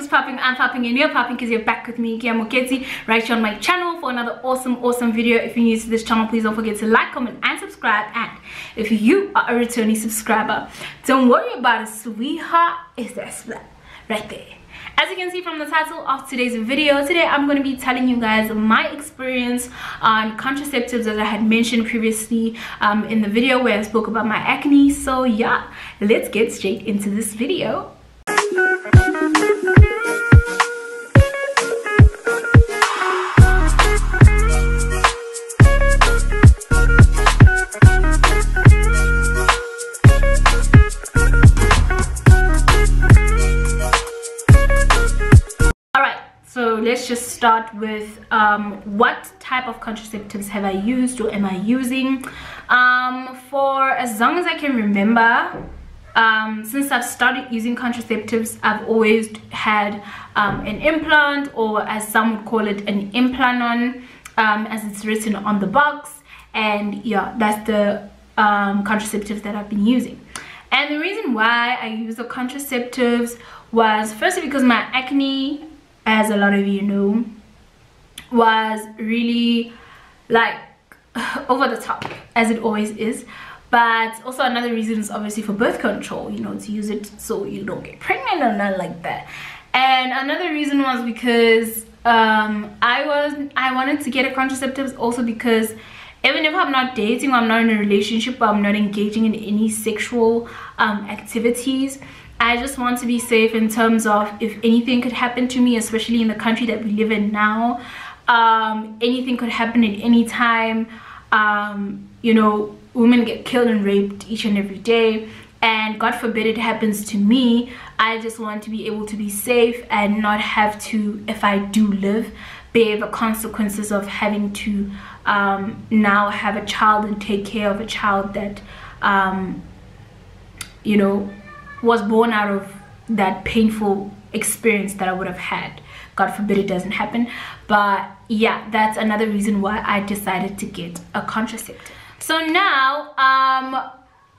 is popping, I'm popping, and you're popping because you're back with me, Kea Mooketsi, right here on my channel for another awesome video. If you're new to this channel, please don't forget to like, comment, and subscribe. And if you are a returning subscriber, don't worry about it, sweetheart. It's that splat right there. As you can see from the title of today's video, today I'm going to be telling you guys my experience on contraceptives, as I had mentioned previously in the video where I spoke about my acne. So yeah, let's get straight into this video. So let's just start with what type of contraceptives have I used or am I using. For as long as I can remember, since I've started using contraceptives, I've always had an implant, or as some would call it, an implanon, as it's written on the box. And yeah, that's the contraceptives that I've been using. And the reason why I use the contraceptives was firstly because my acne, as a lot of you know, was really like over the top, as it always is. But also another reason is obviously for birth control, you know, to use it so you don't get pregnant or nothing like that. And another reason was because I wanted to get a contraceptives also because even if I'm not dating or I'm not in a relationship or I'm not engaging in any sexual activities, I just want to be safe in terms of if anything could happen to me, especially in the country that we live in now. Anything could happen at any time. You know, women get killed and raped each and every day, and God forbid it happens to me. I just want to be able to be safe and not have to, if I do live, bear the consequences of having to now have a child and take care of a child that you know, was born out of that painful experience that I would have had. God forbid it doesn't happen. But yeah, that's another reason why I decided to get a contraceptive. So now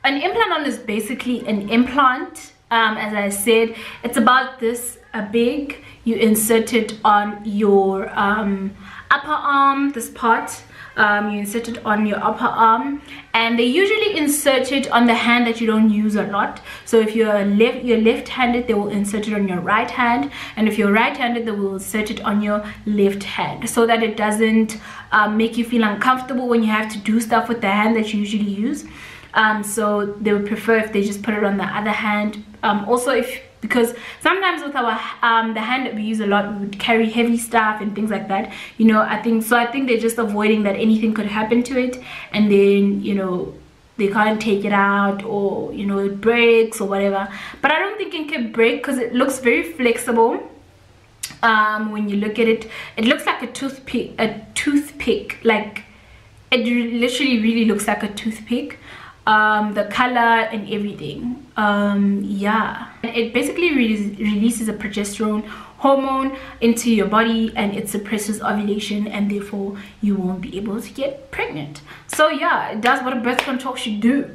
an implant is basically an implant. As I said, it's about this big. You insert it on your upper arm, this part. You insert it on your upper arm, and they usually insert it on the hand that you don't use a lot. So if you're left-handed, they will insert it on your right hand, and if you're right-handed, they will insert it on your left hand, so that it doesn't make you feel uncomfortable when you have to do stuff with the hand that you usually use. So they would prefer if they just put it on the other hand. Also, because sometimes with our the hand that we use a lot, we would carry heavy stuff and things like that, you know. I think they're just avoiding that anything could happen to it, and then, you know, they can't take it out, or, you know, it breaks or whatever. But I don't think it can break because it looks very flexible. When you look at it, it looks like a toothpick. Like, it literally really looks like a toothpick. The color and everything. Yeah, it basically releases a progesterone hormone into your body, and it suppresses ovulation, and therefore you won't be able to get pregnant. So yeah, it does what a birth control should do.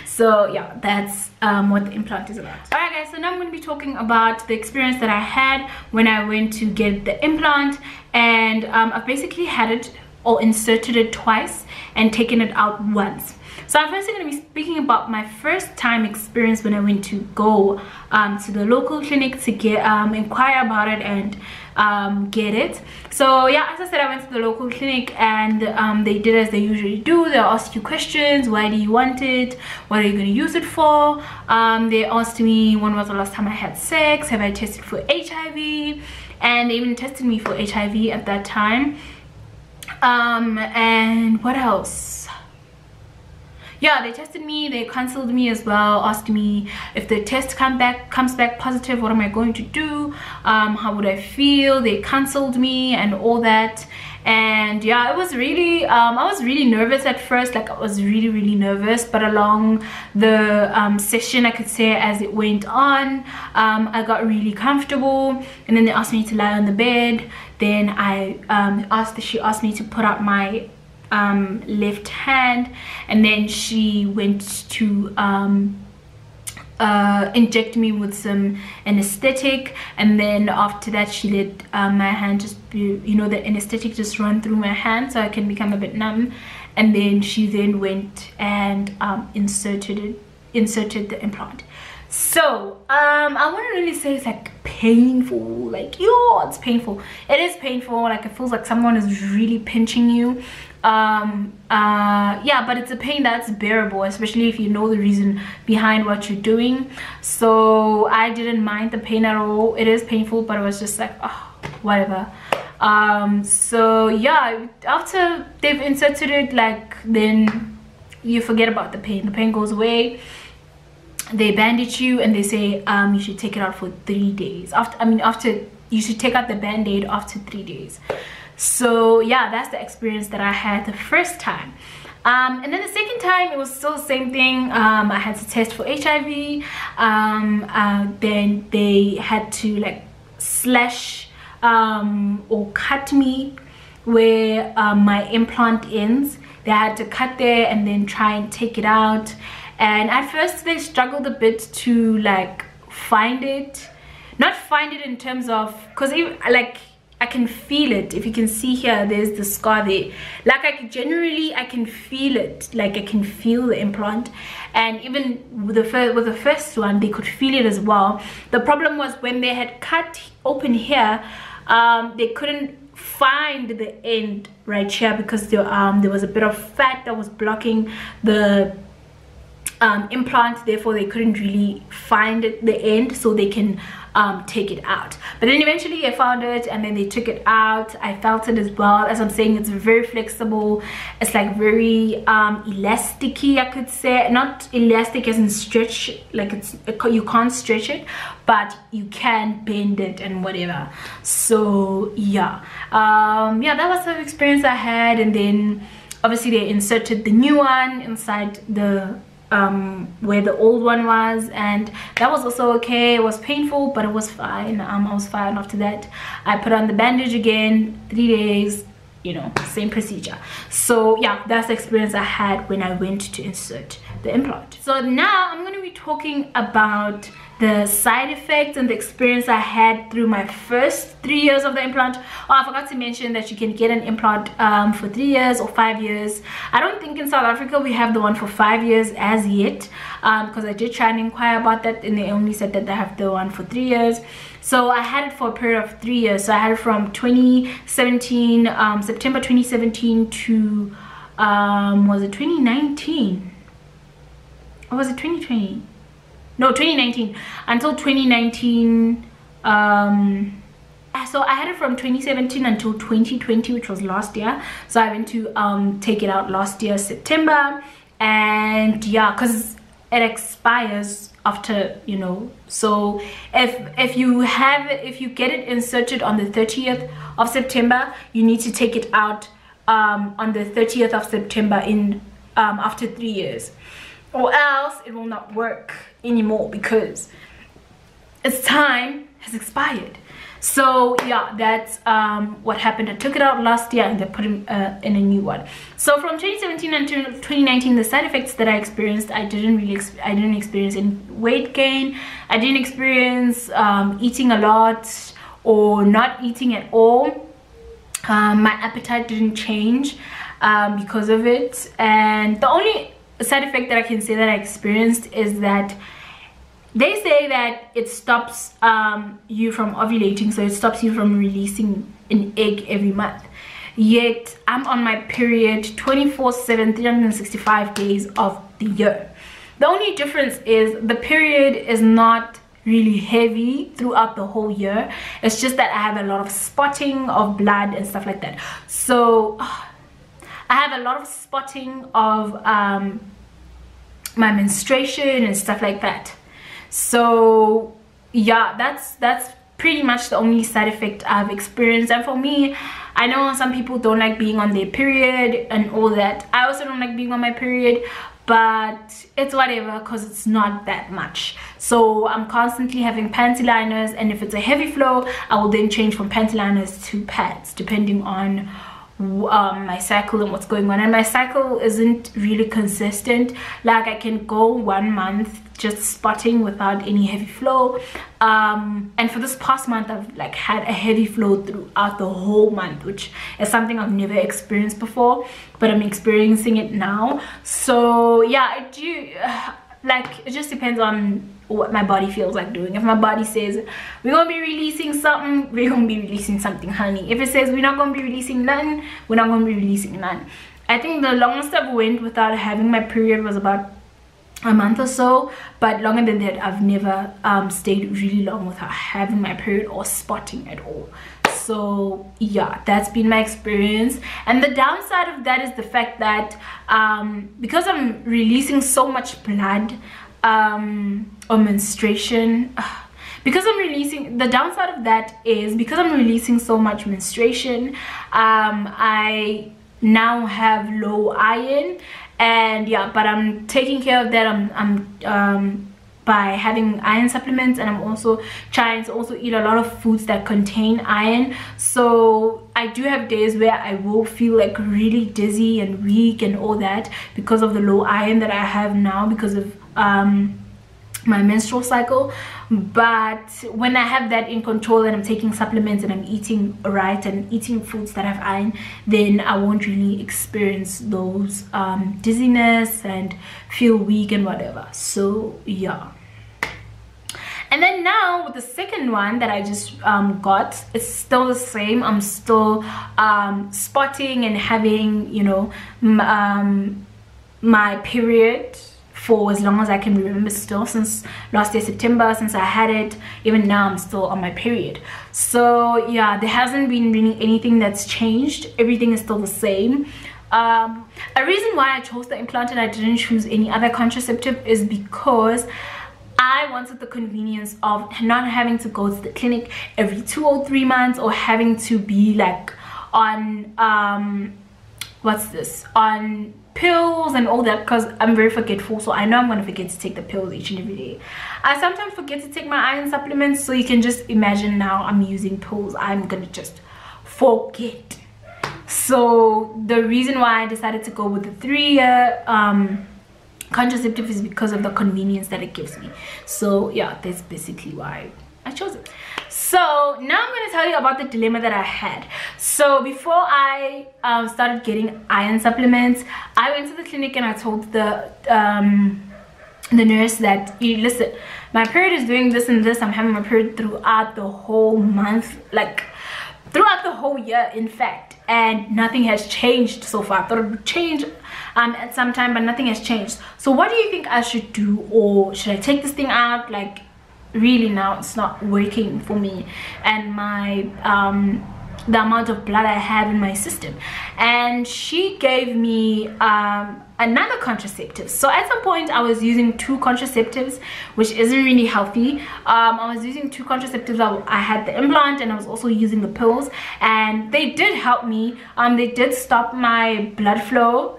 So yeah, that's what the implant is about. Alright guys, so now I'm going to be talking about the experience that I had when I went to get the implant. And I've basically had it or inserted it twice and taken it out once. So I'm first going to be speaking about my first time experience when I went to go to the local clinic to get inquire about it and get it. So yeah, as I said, I went to the local clinic, and they did as they usually do. They'll ask you questions. Why do you want it? What are you going to use it for? They asked me when was the last time I had sex, have I tested for HIV, and they even tested me for HIV at that time. And what else? Yeah, they tested me, they counseled me as well, asked me if the test comes back positive, what am I going to do, how would I feel. They counseled me and all that. And yeah, it was really I was really nervous at first. Like, I was really nervous, but along the session, I could say, as it went on, I got really comfortable. And then they asked me to lie on the bed. Then she asked me to put out my left hand, and then she went to inject me with some anesthetic, and then after that she let my hand just be, you know, the anesthetic just run through my hand so I can become a bit numb, and then she then went and inserted the implant. So I wouldn't really say it's like painful, like it's painful. It is painful, like it feels like someone is really pinching you. Yeah, but it's a pain that's bearable, especially if you know the reason behind what you're doing. So I didn't mind the pain at all. It is painful, but it was just like, oh, whatever. So yeah, after they've inserted it, like, then you forget about the pain goes away. They bandage you and they say you should take it out for 3 days. After you should take out the band-aid after 3 days. So yeah, that's the experience that I had the first time. And then the second time, it was still the same thing. I had to test for HIV. Then they had to like slash or cut me where my implant ends. They had to cut there and then try and take it out. And at first they struggled a bit to like find it. Not find it in terms of, because like I can feel it. If you can see here, there's the scar there. Like I can feel it. Like I can feel the implant. And even with the first one, they could feel it as well. The problem was when they had cut open here, they couldn't find the end right here because there was a bit of fat that was blocking the implant. Therefore they couldn't really find the end so they can take it out. But then eventually I found it and then they took it out. I felt it as well. As I'm saying, it's very flexible. It's like very elasticy, I could say. Not elastic as in stretch, like you can't stretch it, but you can bend it and whatever. So yeah, yeah, that was the experience I had. And then obviously they inserted the new one inside the where the old one was, and that was also okay. It was painful, but it was fine. I was fine after that. I put on the bandage again, 3 days, you know, same procedure. So yeah, that's the experience I had when I went to insert the implant. So now I'm going to be talking about the side effects and the experience I had through my first 3 years of the implant. Oh, I forgot to mention that you can get an implant for 3 years or 5 years. I don't think in South Africa we have the one for 5 years as yet, because I did try and inquire about that and they only said that they have the one for 3 years. So I had it for a period of 3 years. So I had it from 2017, September 2017 to was it 2019 or was it 2020? No, 2019 until 2019. So I had it from 2017 until 2020, which was last year. So I went to take it out last year September, and yeah, because it expires after, you know. So if you get it inserted on the 30th of September, you need to take it out on the 30th of September in after 3 years, or else it will not work anymore because its time has expired. So yeah, that's what happened. I took it out last year and they put it in a new one. So from 2017 until 2019, the side effects that I experienced, I didn't experience any weight gain. I didn't experience eating a lot or not eating at all. My appetite didn't change because of it. And the only side effect that I can say that I experienced is that they say that it stops you from ovulating, so it stops you from releasing an egg every month. Yet I'm on my period 24/7, 365 days of the year. The only difference is the period is not really heavy throughout the whole year. It's just that I have a lot of spotting of blood and stuff like that. So I have a lot of spotting of my menstruation and stuff like that. So yeah, that's pretty much the only side effect I've experienced. And for me, I know some people don't like being on their period and all that. I also don't like being on my period, but it's whatever because it's not that much. So I'm constantly having panty liners, and if it's a heavy flow, I will then change from panty liners to pads depending on my cycle and what's going on. And my cycle isn't really consistent. Like I can go 1 month just spotting without any heavy flow, and for this past month I've like had a heavy flow throughout the whole month, which is something I've never experienced before, but I'm experiencing it now. So yeah, like it just depends on what my body feels like doing. If my body says we're gonna be releasing something, we're gonna be releasing something, honey. If it says we're not gonna be releasing nothing, we're not gonna be releasing none. I think the longest I've went without having my period was about a month or so, but longer than that I've never stayed really long without having my period or spotting at all. So yeah, that's been my experience. And the downside of that is the fact that because I'm releasing so much blood or menstruation, because I'm releasing, the downside of that is because I'm releasing so much menstruation, I now have low iron. And yeah, but I'm taking care of that. I'm by having iron supplements, and I'm also trying to also eat a lot of foods that contain iron. So I do have days where I will feel like really dizzy and weak and all that because of the low iron that I have now because of my menstrual cycle. But when I have that in control and I'm taking supplements and I'm eating right and eating foods that have iron, then I won't really experience those dizziness and feel weak and whatever. So yeah. And then now with the second one that I just got, it's still the same. I'm still spotting and having, you know, my period for as long as I can remember, still since last year September, since I had it. Even now I'm still on my period. So yeah, there hasn't been really anything that's changed. Everything is still the same. A reason why I chose the implant and I didn't choose any other contraceptive is because I wanted the convenience of not having to go to the clinic every 2 or 3 months, or having to be like on on pills and all that, because I'm very forgetful. So I know I'm gonna forget to take the pills each and every day. I sometimes forget to take my iron supplements, so you can just imagine now I'm using pills, I'm gonna just forget. So the reason why I decided to go with the 3-year contraceptive is because of the convenience that it gives me. So yeah, that's basically why I chose it. So now I'm going to tell you about the dilemma that I had. So before I started getting iron supplements, I went to the clinic and I told the nurse that, listen, my period is doing this and this. I'm having my period throughout the whole month, like throughout the whole year, in fact, and nothing has changed so far. I thought it would change at some time, but nothing has changed. So what do you think I should do? Or should I take this thing out? Like, really now it's not working for me and my the amount of blood I have in my system. And she gave me another contraceptive. So at some point I was using 2 contraceptives, which isn't really healthy. I was using 2 contraceptives. I had the implant and I was also using the pills, and they did help me. They did stop my blood flow.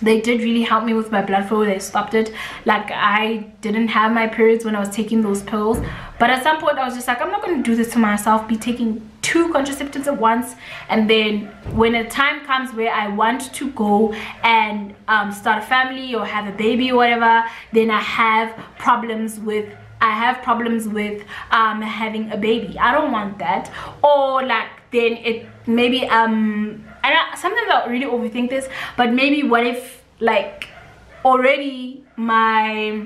They did really help me with my blood flow. They stopped it. Like, I didn't have my periods when I was taking those pills, but at some point I was just like, I'm not going to do this to myself, be taking 2 contraceptives at once, and then when a time comes where I want to go and start a family or have a baby or whatever, then I have problems with having a baby. I don't want that. Or like, then it maybe sometimes I really overthink this, but maybe what if like already my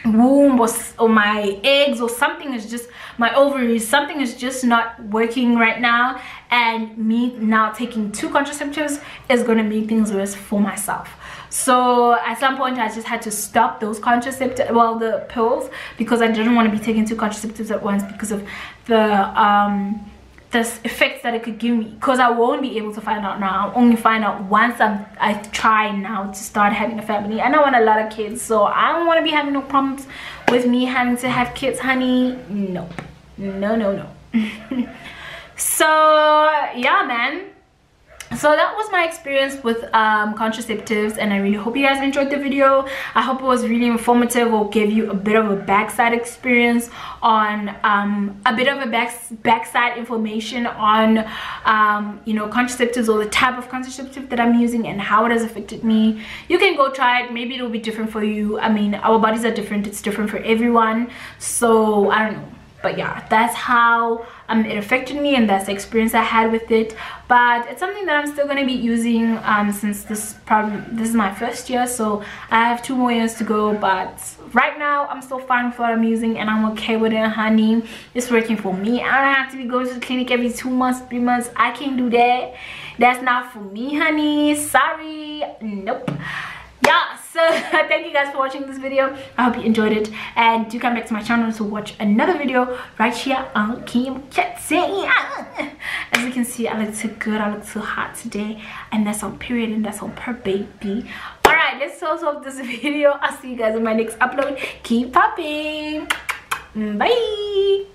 womb or my eggs or something is just, my ovaries, something is just not working right now, and me now taking 2 contraceptives is going to make things worse for myself. So at some point I just had to stop those contraceptives, well, the pills, because I didn't want to be taking 2 contraceptives at once because of the effects that it could give me, because I won't be able to find out now. I'll only find out once I try now to start having a family, and I want a lot of kids, so I don't want to be having no problems with me having to have kids, honey. No. So yeah, man, So that was my experience with contraceptives, and I really hope you guys enjoyed the video. I hope it was really informative or gave you a bit of a backside experience on a bit of a backside information on you know, contraceptives, or the type of contraceptive that I'm using and how it has affected me. You can go try it. Maybe it'll be different for you. I mean, our bodies are different. It's different for everyone, so I don't know. But yeah, that's how it affected me, and that's the experience I had with it. But it's something that I'm still going to be using since this is my first year, so I have 2 more years to go. But right now I'm still fine with what I'm using, and I'm okay with it, honey. It's working for me. I don't have to be going to the clinic every 2 months, 3 months. I can't do that. That's not for me, honey. Sorry. Nope. Yeah, so thank you guys for watching this video. I hope you enjoyed it, and do come back to my channel to watch another video right here on Kea Mooketsi. As you can see, I look too good, I look too hot today, and that's on period, and that's on per baby. All right, let's close off this video. I'll see you guys in my next upload. Keep popping. Bye.